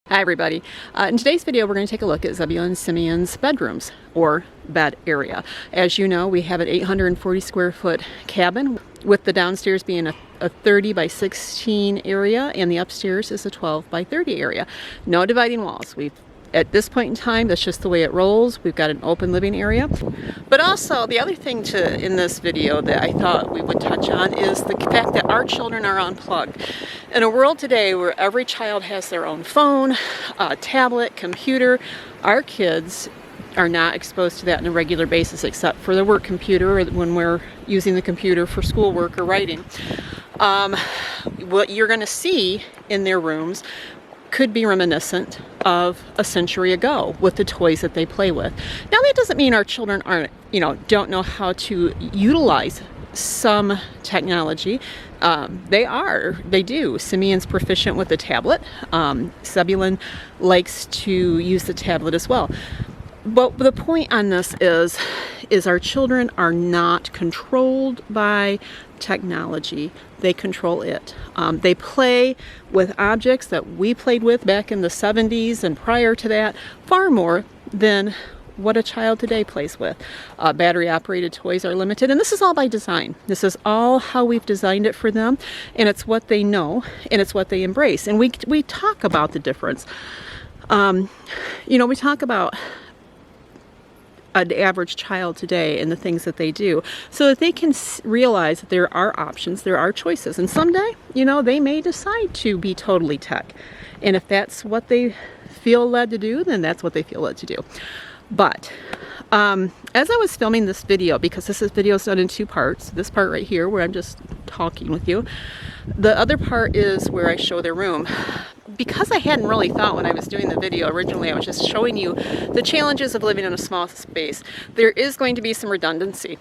Hi everybody. In today's video we're going to take a look at Zebulon and Simeon's bedrooms or bed area. As you know, we have an 840 square foot cabin with the downstairs being a 30 by 16 area and the upstairs is a 12 by 30 area. No dividing walls. At this point in time, that's just the way it rolls. We've got an open living area. But also, the other thing in this video that I thought we would touch on is the fact that our children are unplugged. In a world today where every child has their own phone, tablet, computer, our kids are not exposed to that on a regular basis except for the work computer or when we're using the computer for schoolwork or writing. What you're going to see in their rooms could be reminiscent of a century ago with the toys that they play with. Now that doesn't mean our children don't know how to utilize some technology. They do. Simeon's proficient with the tablet. Zebulon likes to use the tablet as well. But the point on this is our children are not controlled by technology. They control it. They play with objects that we played with back in the 70s and prior to that far more than what a child today plays with. Battery operated toys are limited, and this is all by design. This is all how we've designed it for them, and it's what they know and it's what they embrace. And we talk about the difference. We talk about an average child today and the things that they do so that they can realize that there are options, there are choices, and someday they may decide to be totally tech, and if that's what they feel led to do, then that's what they feel led to do. But as I was filming this video, because this video is done in two parts, this part right here where I'm just talking with you, the other part is where I show their room. Because I hadn't really thought when I was doing the video originally, I was just showing you the challenges of living in a small space. There is going to be some redundancy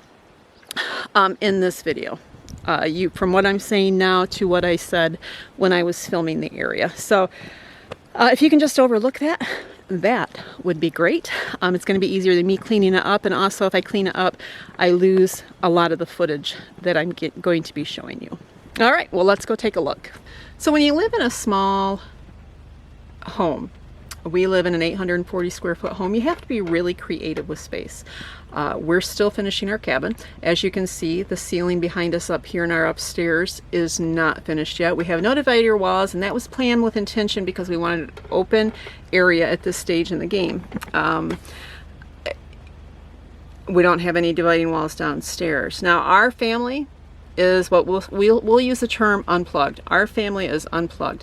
in this video. From what I'm saying now to what I said when I was filming the area. So if you can just overlook that would be great. It's going to be easier than me cleaning it up, and also if I clean it up, I lose a lot of the footage that I'm going to be showing you. All right, well, let's go take a look. So when you live in a small home, we live in an 840 square foot home, you have to be really creative with space. We're still finishing our cabin. As you can see, the ceiling behind us up here in our upstairs is not finished yet. We have no divider walls, and that was planned with intention because we wanted an open area at this stage in the game. We don't have any dividing walls downstairs. Now our family is what we'll use the term unplugged. Our family is unplugged.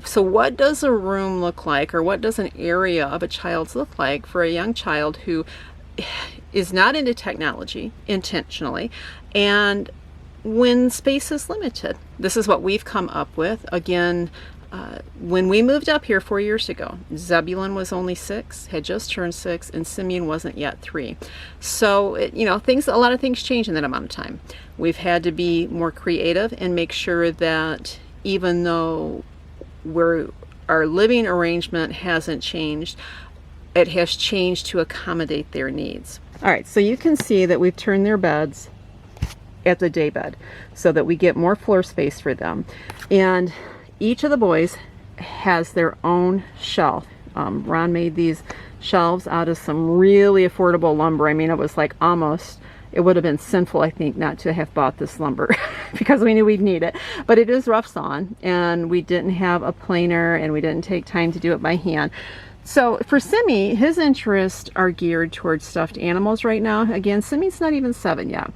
So what does a room look like, or what does an area of a child's look like for a young child who is not into technology intentionally, and when space is limited? This is what we've come up with. Again, when we moved up here 4 years ago, Zebulon was only 6, had just turned 6, and Simeon wasn't yet 3. So, a lot of things change in that amount of time. We've had to be more creative and make sure that even though our living arrangement hasn't changed, it has changed to accommodate their needs. All right, so you can see that we've turned their beds at the day bed so that we get more floor space for them. And each of the boys has their own shelf. Ron made these shelves out of some really affordable lumber. I mean, it was like it would have been sinful, I think, not to have bought this lumber because we knew we'd need it. But it is rough sawn, and we didn't have a planer, and we didn't take time to do it by hand. So for Simi, his interests are geared towards stuffed animals right now. Again, Simi's not even 7 yet.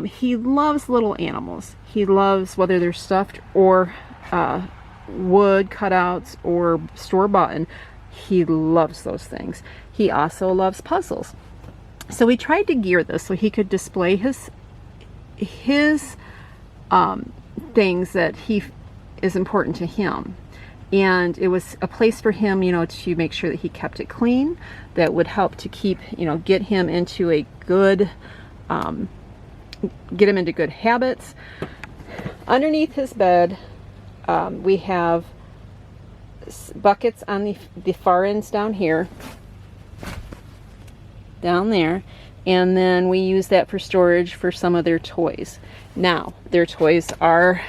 He loves little animals. He loves whether they're stuffed or wood cutouts or store-bought. He loves those things. He also loves puzzles. So we tried to gear this so he could display his things that is important to him. And it was a place for him, to make sure that he kept it clean. That would help to keep, get him into a good, get him into good habits. Underneath his bed, we have buckets on the far ends down here, down there, and then we use that for storage for some of their toys. Now, their toys are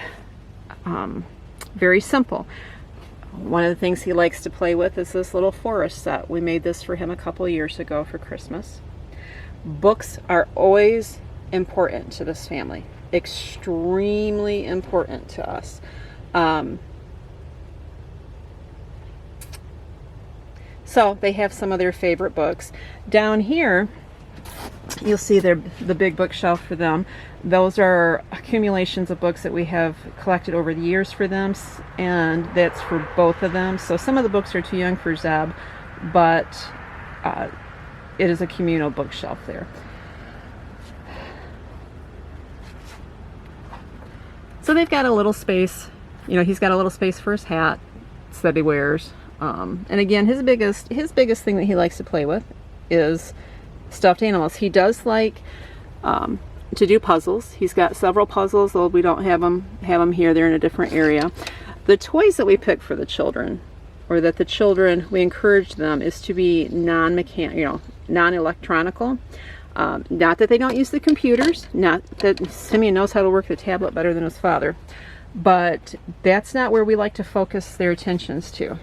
very simple. One of the things he likes to play with is this little forest set. We made this for him a couple years ago for Christmas. Books are always important to this family. Extremely important to us. So they have some of their favorite books. Down here, you'll see the big bookshelf for them. Those are accumulations of books that we have collected over the years for them, and that's for both of them. So some of the books are too young for Zeb, but it is a communal bookshelf there. So they've got a little space, you know, he's got a little space for his hat that he wears. And again, his biggest thing that he likes to play with is stuffed animals. He does like to do puzzles. He's got several puzzles, though we don't have them here. They're in a different area. The toys that we pick for the children, or that the children, we encourage them, is to be non-electronical. Not that they don't use the computers, not that Simeon knows how to work the tablet better than his father, but that's not where we like to focus their attentions to.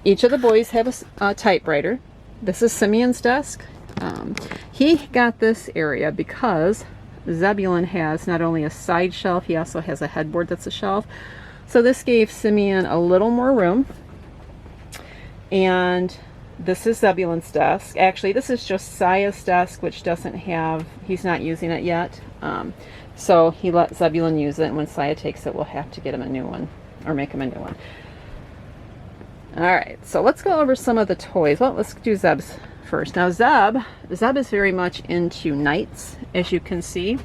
Each of the boys have a typewriter. This is Simeon's desk. He got this area because Zebulon has not only a side shelf, he also has a headboard that's a shelf. So this gave Simeon a little more room. And this is Zebulon's desk. Actually, this is Josiah's desk, which doesn't have, he's not using it yet. So he let Zebulon use it, and when Saya takes it, we'll have to get him a new one, or make him a new one. Alright, so let's go over some of the toys. Well, let's do Zeb's first. Now Zeb is very much into knights, as you can see.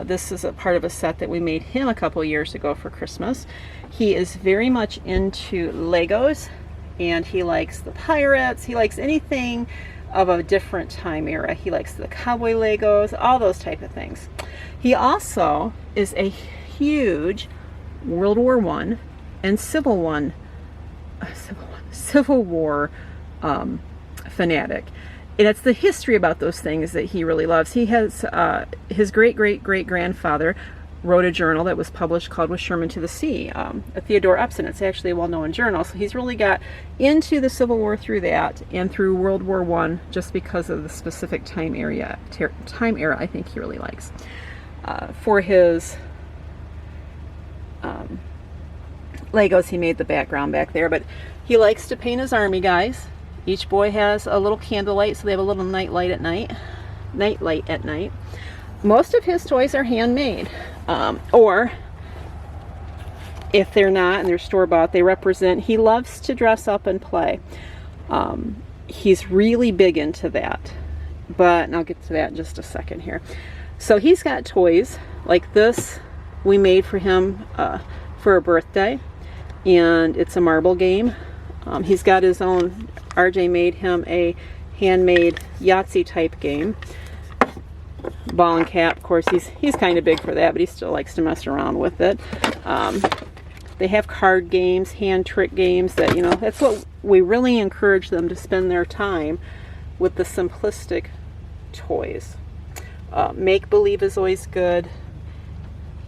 This is a part of a set that we made him a couple years ago for Christmas. He is very much into Legos, and he likes the pirates. He likes anything of a different time era. He likes the cowboy Legos, all those type of things. He also is a huge World War I and Civil War fanatic. And it's the history about those things that he really loves. He has his great-great-great-grandfather wrote a journal that was published called With Sherman to the Sea, Theodore Upson. It's actually a well-known journal. So he's really got into the Civil War through that, and through World War I, just because of the specific time era I think he really likes. For his Legos, he made the background back there, but he likes to paint his army guys. Each boy has a little candlelight, so they have a little nightlight at night. Most of his toys are handmade, or if they're not and they're store-bought, they represent, he loves to dress up and play. He's really big into that, but I'll get to that in just a second here. So he's got toys like this we made for him for a birthday, and it's a marble game. He's got his own, RJ made him a handmade Yahtzee type game. Ball and cap, of course, he's kind of big for that, but he still likes to mess around with it. They have card games, hand trick games that, you know, that's what we really encourage them to spend their time with, the simplistic toys. Make-believe is always good.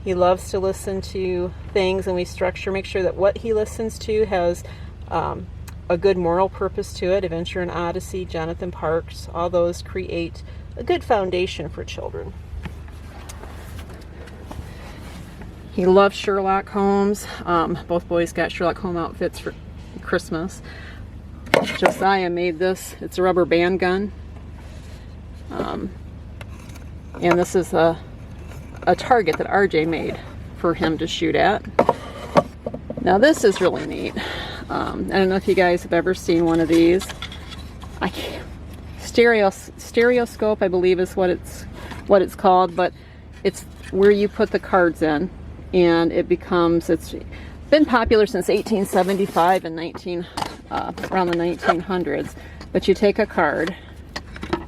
He loves to listen to things, and we make sure that what he listens to has a good moral purpose to it. Adventure and Odyssey, Jonathan Parks, all those create a good foundation for children. He loves Sherlock Holmes. Both boys got Sherlock Holmes outfits for Christmas. Josiah made this. It's a rubber band gun. And this is a target that RJ made for him to shoot at. Now this is really neat. I don't know if you guys have ever seen one of these. Stereoscope, I believe, is what it's called, but it's where you put the cards in, and it's been popular since 1875 and around the 1900s. But you take a card,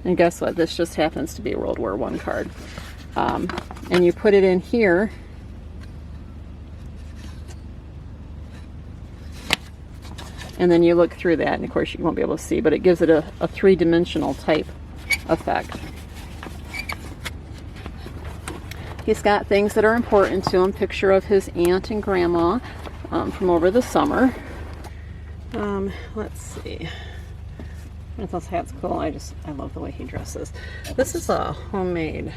and guess what? This just happens to be a World War I card, and you put it in here. And then you look through that, and of course you won't be able to see, but it gives it a three-dimensional type effect. He's got things that are important to him. Picture of his aunt and grandma from over the summer. Let's see. This hat's cool. I love the way he dresses. This is a homemade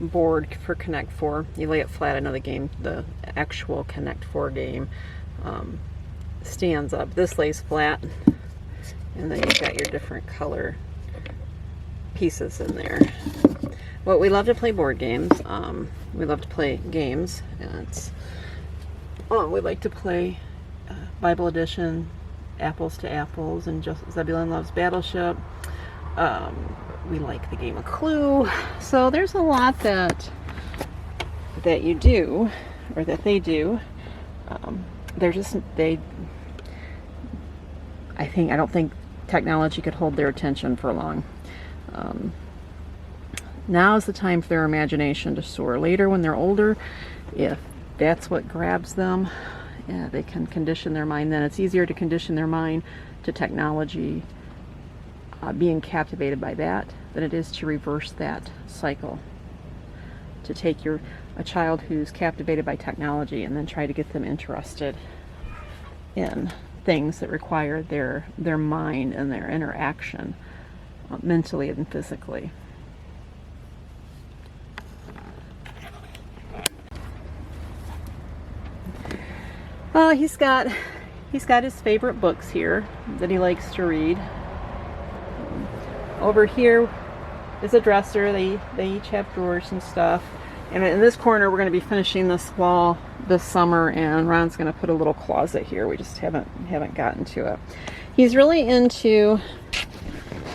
board for Connect 4. You lay it flat. I know the actual Connect 4 game stands up. This lays flat, and then you've got your different color pieces in there. Well, we love to play board games. We love to play games, and we like to play Bible Edition, Apples to Apples, and Zebulon loves Battleship. We like the game of Clue. So there's a lot that you do, or that they do. I don't think technology could hold their attention for long. Now is the time for their imagination to soar. Later, when they're older, if that's what grabs them, yeah, they can condition their mind. Then it's easier to condition their mind to technology, being captivated by that, than it is to reverse that cycle. To take a child who's captivated by technology and then try to get them interested in things that require their mind and their interaction, mentally and physically. Well, he's got his favorite books here that he likes to read. Over here is a dresser. They each have drawers and stuff. And in this corner, we're going to be finishing this wall this summer, and Ron's going to put a little closet here. We just haven't gotten to it. He's really into,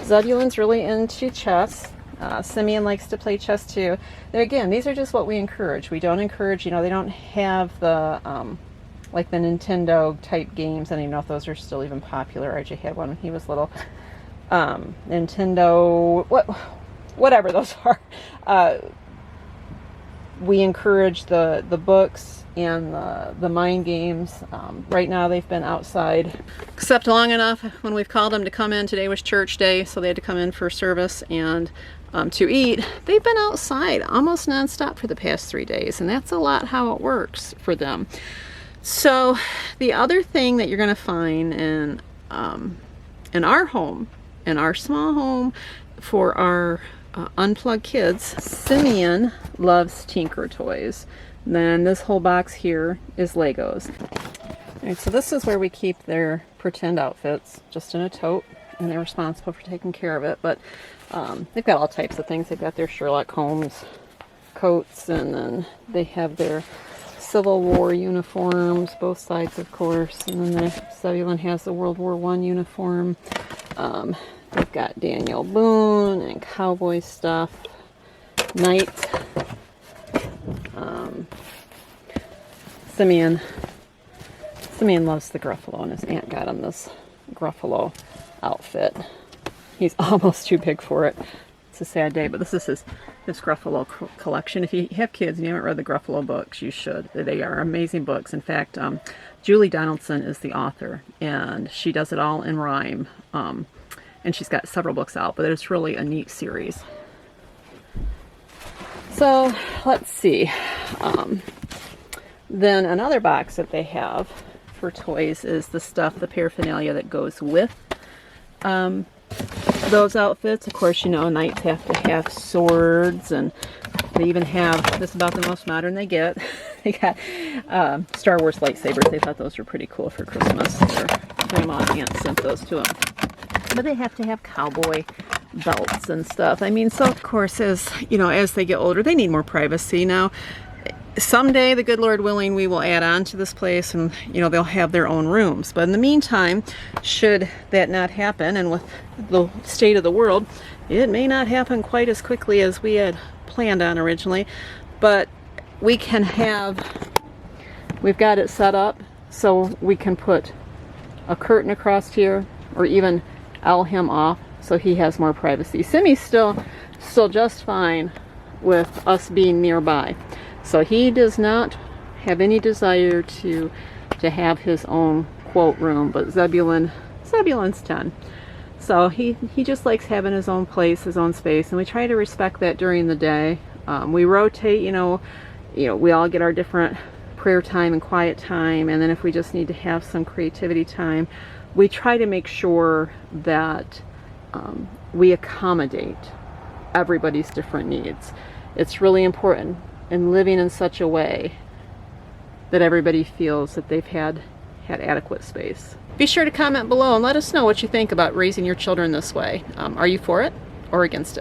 Zebulon's really into chess. Simeon likes to play chess too. There again, these are just what we encourage. We don't encourage, they don't have the like the Nintendo type games. I don't even know if those are still even popular. RJ had one when he was little. Nintendo, whatever those are. We encourage the books and the mind games. Right now they've been outside, except long enough when we've called them to come in. Today was church day, so they had to come in for service and to eat. They've been outside almost nonstop for the past 3 days, and that's a lot how it works for them. So the other thing that you're going to find in our home, in our small home for our Unplugged kids, Simeon loves Tinker toys. Then this whole box here is Legos. Alright, so this is where we keep their pretend outfits, just in a tote, and they're responsible for taking care of it. But they've got all types of things. They've got their Sherlock Holmes coats, and then they have their Civil War uniforms, both sides of course, and then Zebulon has the World War I uniform. They've got Daniel Boone and cowboy stuff, knights. Simeon loves the Gruffalo, and his aunt got him this Gruffalo outfit. He's almost too big for it. It's a sad day, but this is his Gruffalo collection. If you have kids and you haven't read the Gruffalo books, you should. They are amazing books. In fact, Julie Donaldson is the author, and she does it all in rhyme. And she's got several books out, but it's really a neat series. So let's see. Then another box that they have for toys is the paraphernalia that goes with those outfits. Of course, knights have to have swords, and they even have, this is about the most modern they get. They got Star Wars lightsabers. They thought those were pretty cool for Christmas. Their grandma and aunt sent those to them. But they have to have cowboy belts and stuff. So of course, as they get older, they need more privacy. Now, someday, the good Lord willing, we will add on to this place, and they'll have their own rooms. But in the meantime, should that not happen, and with the state of the world, it may not happen quite as quickly as we had planned on originally, but we've got it set up so we can put a curtain across here, or even owl him off so he has more privacy. Simmy's still just fine with us being nearby. So he does not have any desire to have his own quote room, but Zebulon's 10. So he just likes having his own place, his own space, and we try to respect that during the day. We rotate, we all get our different prayer time and quiet time, and then if we just need to have some creativity time, we try to make sure that we accommodate everybody's different needs. It's really important in living in such a way that everybody feels that they've had adequate space. Be sure to comment below and let us know what you think about raising your children this way. Are you for it or against it?